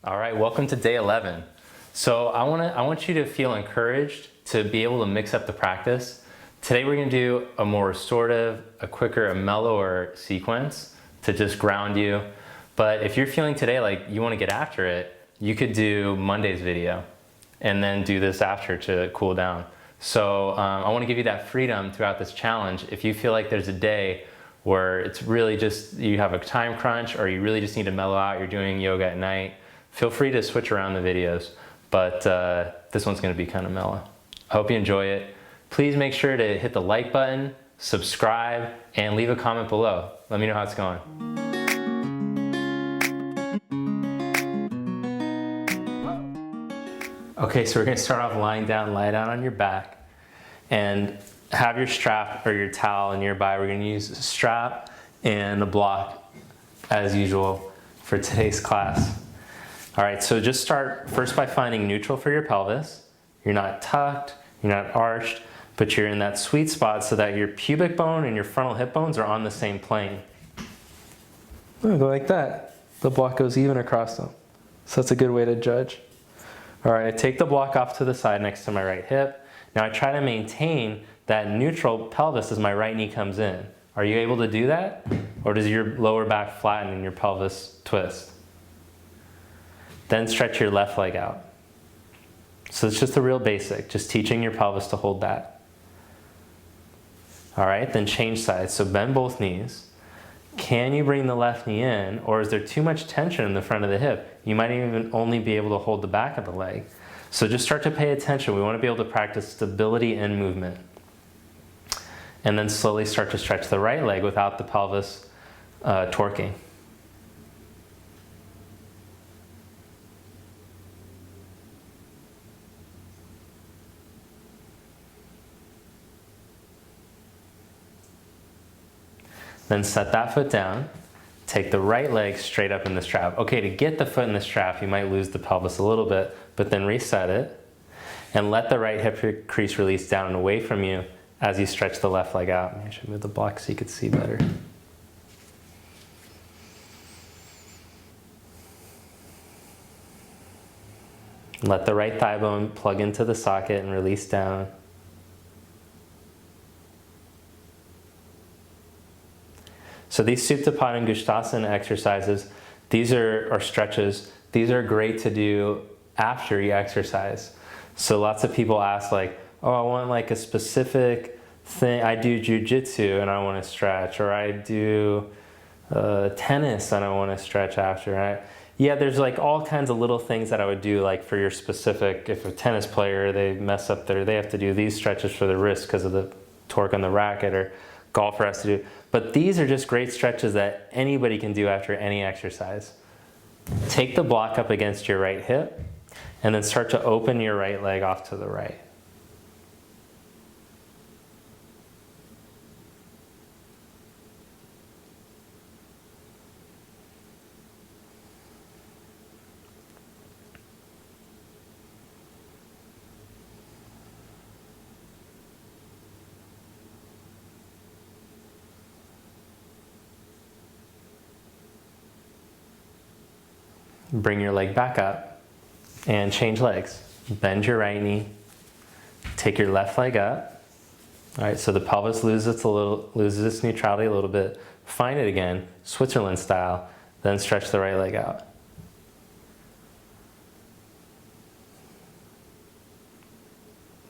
All right, welcome to day 11. So I want you to feel encouraged to be able to mix up the practice. Today we're going to do a more restorative, a quicker, a mellower sequence to just ground you. But if you're feeling today like you want to get after it, you could do Monday's video and then do this after to cool down. So I want to give you that freedom throughout this challenge. If you feel like there's a day where it's really just, you have a time crunch or you really just need to mellow out, you're doing yoga at night, feel free to switch around the videos, but this one's going to be kind of mellow. I hope you enjoy it. Please make sure to hit the like button, subscribe, and leave a comment below. Let me know how it's going. Okay, so we're going to start off lying down, lie down on your back, and have your strap or your towel nearby. We're going to use a strap and a block as usual for today's class. All right, so just start first by finding neutral for your pelvis. You're not tucked, you're not arched, but you're in that sweet spot so that your pubic bone and your frontal hip bones are on the same plane. Go like that. The block goes even across them. So that's a good way to judge. All right, I take the block off to the side next to my right hip. Now I try to maintain that neutral pelvis as my right knee comes in. Are you able to do that? Or does your lower back flatten and your pelvis twist? Then stretch your left leg out. So it's just a real basic, just teaching your pelvis to hold that. All right, then change sides. So bend both knees. Can you bring the left knee in, or is there too much tension in the front of the hip? You might even only be able to hold the back of the leg. So just start to pay attention. We want to be able to practice stability and movement. And then slowly start to stretch the right leg without the pelvis torquing. Then set that foot down, take the right leg straight up in the strap. Okay, to get the foot in the strap, you might lose the pelvis a little bit, but then reset it and let the right hip crease release down and away from you as you stretch the left leg out. Maybe I should move the block so you could see better. Let the right thigh bone plug into the socket and release down. So these Supta Pada and Gushtasana exercises, these are stretches. These are great to do after you exercise. So lots of people ask like, oh, I want like a specific thing. I do jujitsu and I want to stretch, or I do tennis and I want to stretch after. Right? Yeah, there's like all kinds of little things that I would do like for your specific, if a tennis player, they mess up they have to do these stretches for the wrist because of the torque on the racket, or golfer has to do. But these are just great stretches that anybody can do after any exercise. Take the block up against your right hip and then start to open your right leg off to the right. Bring your leg back up and change legs. Bend your right knee, take your left leg up. All right, so the pelvis loses its neutrality a little bit. Find it again, Switzerland style, then stretch the right leg out.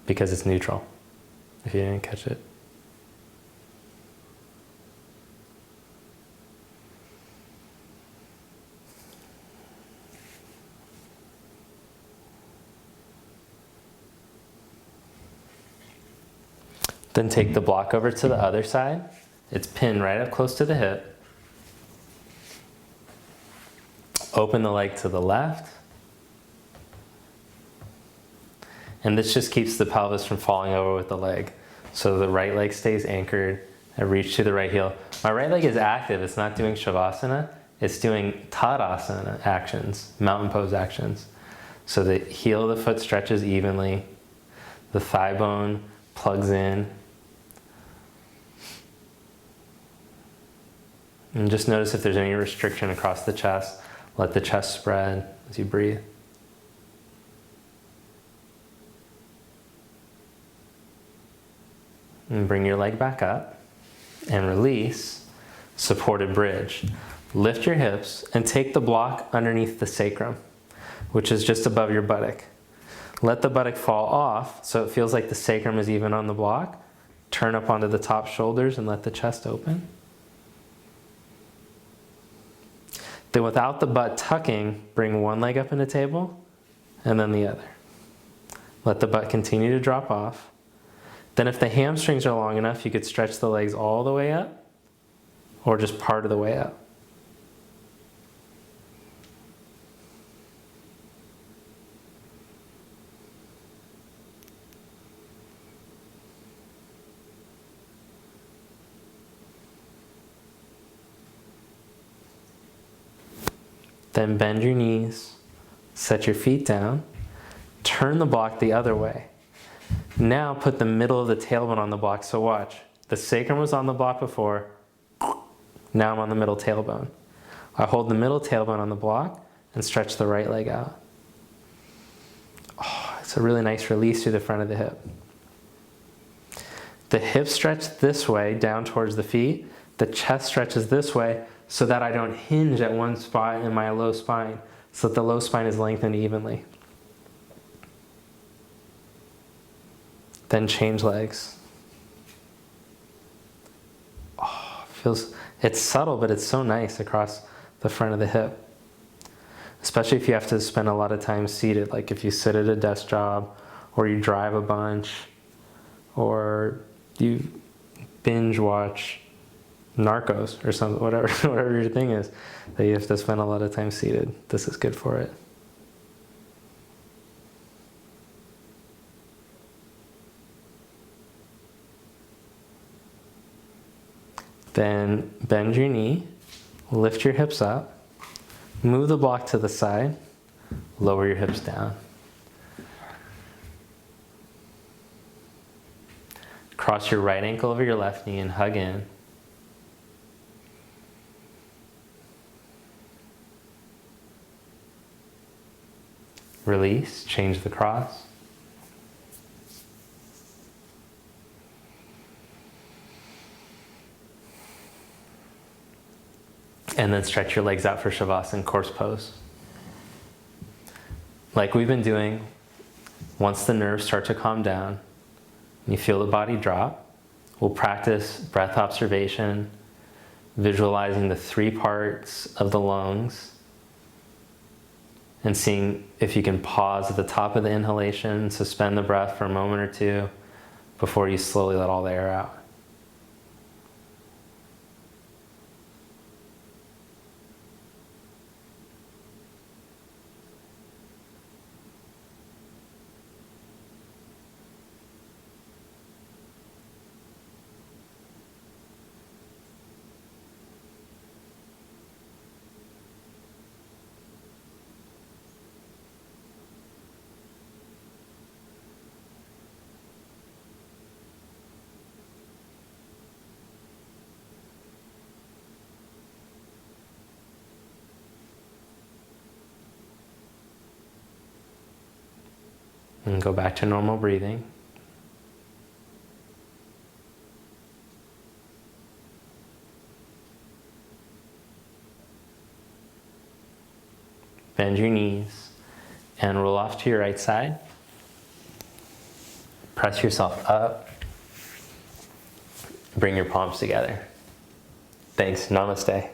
Because it's neutral, if you didn't catch it. Then take the block over to the other side. It's pinned right up close to the hip. Open the leg to the left. And this just keeps the pelvis from falling over with the leg. So the right leg stays anchored. I reach to the right heel. My right leg is active. It's not doing Shavasana. It's doing Tadasana actions, mountain pose actions. So the heel of the foot stretches evenly. The thigh bone plugs in. And just notice if there's any restriction across the chest. Let the chest spread. as you breathe. And bring your leg back up and release, supported bridge. Lift your hips and take the block underneath the sacrum, which is just above your buttock. Let the buttock fall off so it feels like the sacrum is even on the block. Turn up onto the top shoulders and let the chest open. Then without the butt tucking, bring one leg up in the table and then the other. Let the butt continue to drop off. Then if the hamstrings are long enough, you could stretch the legs all the way up or just part of the way up. Then bend your knees, set your feet down, turn the block the other way. Now put the middle of the tailbone on the block. So watch, the sacrum was on the block before, now I'm on the middle tailbone. I hold the middle tailbone on the block and stretch the right leg out. Oh, it's a really nice release through the front of the hip. The hips stretch this way down towards the feet, the chest stretches this way so that I don't hinge at one spot in my low spine, so that the low spine is lengthened evenly. Then change legs. Oh, it's subtle, but it's so nice across the front of the hip. Especially if you have to spend a lot of time seated, like if you sit at a desk job, or you drive a bunch, or you binge watch Narcos or something, whatever your thing is, that you have to spend a lot of time seated. This is good for it. Then bend your knee, lift your hips up, move the block to the side, lower your hips down. Cross your right ankle over your left knee and hug in. Release, change the cross. And then stretch your legs out for Shavasana, corpse pose. Like we've been doing, once the nerves start to calm down, and you feel the body drop, we'll practice breath observation, visualizing the 3 parts of the lungs, and seeing if you can pause at the top of the inhalation, suspend the breath for a moment or two before you slowly let all the air out. And go back to normal breathing. Bend your knees and roll off to your right side. Press yourself up. Bring your palms together. Thanks. Namaste.